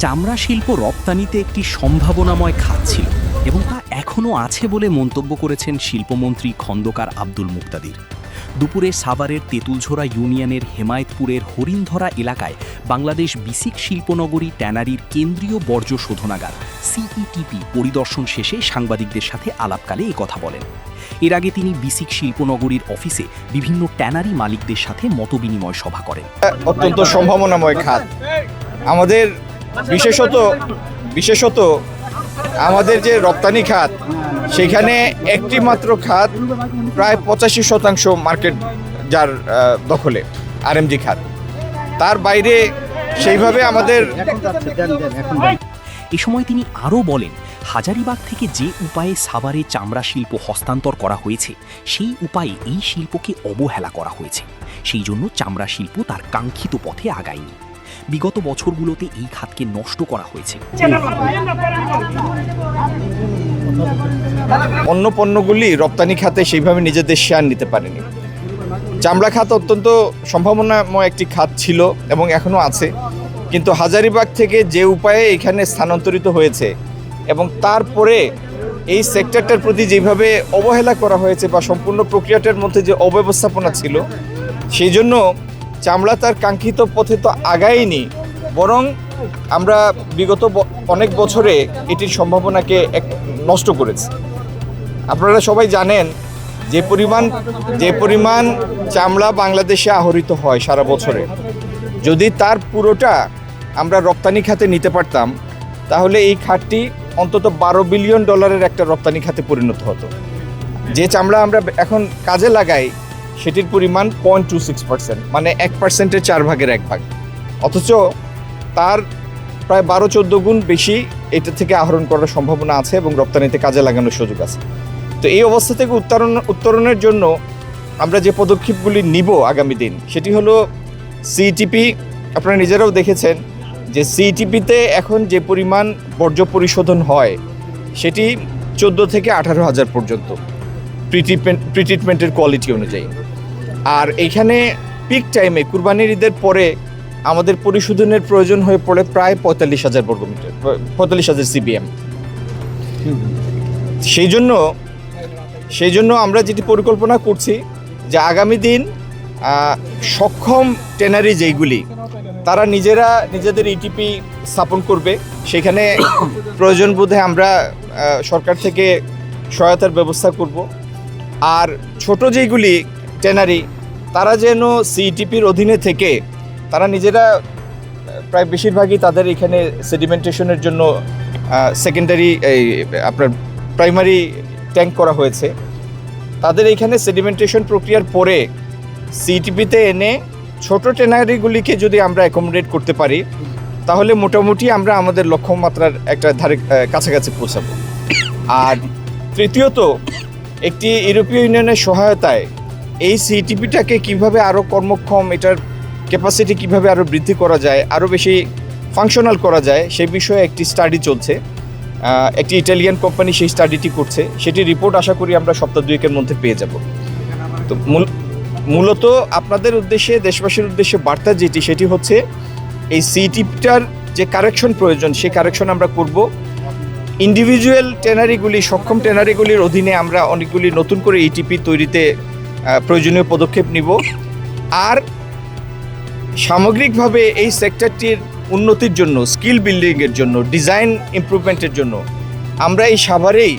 চামড়া শিল্প রপ্তানিতে একটি সম্ভাবনাময় খাত ছিল এবং তা এখনও আছে বলে মন্তব্য করেছেন শিল্পমন্ত্রী খন্দকার আব্দুল মুক্তাদির। দুপুরে সাভারের তেঁতুলঝোড়া ইউনিয়নের হেমায়েতপুরের হরিণধরা এলাকায় বাংলাদেশ বিসিক শিল্পনগরী ট্যানারির কেন্দ্রীয় বর্জ্য শোধনাগার সিইটিপি পরিদর্শন শেষে সাংবাদিকদের সাথে আলাপকালে কথা বলেন। এর আগে তিনি বিসিক শিল্পনগরীর অফিসে বিভিন্ন ট্যানারি মালিকদের সাথে মতবিনিময় সভা করেন। অত্যন্ত সম্ভাবনাময় খাত আমাদের, বিশেষত আমাদের যে রপ্তানি খাত, সেখানে একটি মাত্র খাত প্রায় 85% মার্কেট যার দখলে, আরএমজি খাত। তার বাইরে সেইভাবে আমাদের। এ সময় তিনি আরও বলেন, হাজারীবাগ থেকে যে উপায়ে সাভারে চামড়া শিল্প হস্তান্তর করা হয়েছে সেই উপায়ে এই শিল্পকে অবহেলা করা হয়েছে। সেই জন্য চামড়া শিল্প তার কাঙ্ক্ষিত পথে আগায়নি। বিগত বছরগুলোতে এই খাতকে নষ্ট করা হয়েছে। অন্য পণ্যগুলি রপ্তানি খাতে সেইভাবে নিজেদের শেয়ার নিতে পারেনি। চামড়া খাত অত্যন্ত সম্ভাবনাময় একটি খাত ছিল এবং এখনও আছে, কিন্তু হাজারীবাগ থেকে যে উপায়ে এখানে স্থানান্তরিত হয়েছে এবং তারপরে এই সেক্টরটার প্রতি যেভাবে অবহেলা করা হয়েছে বা সম্পূর্ণ প্রক্রিয়াটার মধ্যে যে অব্যবস্থাপনা ছিল, সেই জন্য চামড়া তার কাঙ্ক্ষিত পথে তো আগায়নি, বরং আমরা বিগত অনেক বছরে এটির সম্ভাবনাকে নষ্ট করেছি। আপনারা সবাই জানেন যে পরিমাণ চামড়া বাংলাদেশে আহরিত হয় সারা বছরে, যদি তার পুরোটা আমরা রপ্তানি খাতে নিতে পারতাম তাহলে এই খাতটি অন্তত $12 বিলিয়ন একটা রপ্তানি খাতে পরিণত হতো। যে চামড়া আমরা এখন কাজে লাগাই সেটির পরিমাণ 0.26%, মানে 1%-এর 4 ভাগের 1 ভাগ, অথচ তার প্রায় 12-14 গুণ বেশি এটা থেকে আহরণ করার সম্ভাবনা আছে এবং রপ্তানিতে কাজে লাগানোর সুযোগ আছে। তো এই অবস্থা থেকে উত্তরণের জন্য আমরা যে পদক্ষেপগুলি নিব আগামী দিন, সেটি হলো সিইটিপি। আপনারা নিজেরাও দেখেছেন যে সিইটিপিতে এখন যে পরিমাণ বর্জ্য পরিশোধন হয় সেটি 14 থেকে 18 হাজার পর্যন্ত প্রিট্রিটমেন্টের কোয়ালিটি অনুযায়ী। আর এইখানে পিক টাইমে কুরবানির ঈদের পরে আমাদের পরিশোধনের প্রয়োজন হয়ে পড়ে প্রায় 45,000 বর্গমিটার, 45,000 CBM। সেই জন্য আমরা যেটি পরিকল্পনা করছি যে আগামী দিন সক্ষম ট্যানারি যেইগুলি, তারা নিজেদের ইটিপি স্থাপন করবে। সেখানে প্রয়োজন বোধে আমরা সরকার থেকে সহায়তার ব্যবস্থা করব। আর ছোট যেইগুলি ট্যানারি, তারা যেন সিইটিপির অধীনে থেকে তারা নিজেরা, প্রায় বেশিরভাগই তাদের এখানে সেডিমেন্টেশনের জন্য সেকেন্ডারি আপনার প্রাইমারি ট্যাঙ্ক করা হয়েছে, তাদের এইখানে সেডিমেন্টেশন প্রক্রিয়ার পরে সিইটিপিতে এনে ছোট ট্যানারিগুলিকে যদি আমরা অ্যাকোমোডেট করতে পারি তাহলে মোটামুটি আমরা আমাদের লক্ষ্যমাত্রার একটা কাছাকাছি পৌঁছাবো। আর তৃতীয়ত, একটি ইউরোপীয় ইউনিয়নের সহায়তায় এই সিইটিপিটাকে কিভাবে আরও কর্মক্ষম, এটার ক্যাপাসিটি কিভাবে আরও বৃদ্ধি করা যায়, আরও বেশি ফাংশনাল করা যায়, সে বিষয়ে একটি স্টাডি চলছে। একটি ইটালিয়ান কোম্পানি সেই স্টাডিটি করছে, সেটির রিপোর্ট আশা করি আমরা সপ্তাহ 2 মধ্যে পেয়ে যাব। তো মূলত আপনাদের উদ্দেশ্যে, দেশবাসীর উদ্দেশ্যে বার্তা সেটি হচ্ছে এই সিইটিপিটার যে কারেকশন প্রয়োজন সেই কারেকশন আমরা করব। ইন্ডিভিজুয়াল ট্যানারিগুলি, সক্ষম ট্যানারিগুলির অধীনে আমরা অনেকগুলি নতুন করে ইটিপি তৈরিতে প্রয়োজনীয় পদক্ষেপ নিব। আর সামগ্রিকভাবে এই সেক্টরটির উন্নতির জন্য, স্কিল বিল্ডিংয়ের জন্য, ডিজাইন ইমপ্রুভমেন্টের জন্য আমরা এই সাভারেই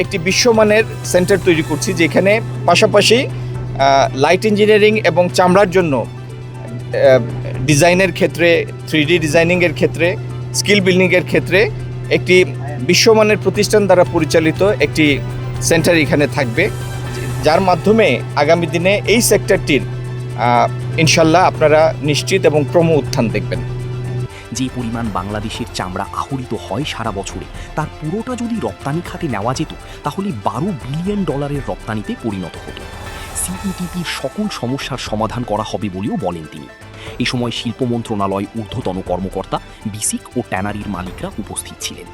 একটি বিশ্বমানের সেন্টার তৈরি করছি, যেখানে পাশাপাশি লাইট ইঞ্জিনিয়ারিং এবং চামড়ার জন্য ডিজাইনের ক্ষেত্রে, 3D ডিজাইনিংয়ের ক্ষেত্রে, স্কিল বিল্ডিংয়ের ক্ষেত্রে একটি বিশ্বমানের প্রতিষ্ঠান দ্বারা পরিচালিত একটি সেন্টার এখানে থাকবে, যার মাধ্যমে আগামী দিনে এই সেক্টরটির ইনশাল্লাহ আপনারা নিশ্চিত এবং ক্রম উত্থান দেখবেন। যে পরিমাণ বাংলাদেশের চামড়া আহরিত হয় সারা বছরে, তার পুরোটা যদি রপ্তানি খাতে নেওয়া যেত তাহলে $12 বিলিয়ন রপ্তানিতে পরিণত হতো। সিইটিপির সকল সমস্যার সমাধান করা হবে বলেও বলেন তিনি। এ সময় শিল্প মন্ত্রণালয় ঊর্ধ্বতন কর্মকর্তা, বিসিক ও ট্যানারির মালিকরা উপস্থিত ছিলেন।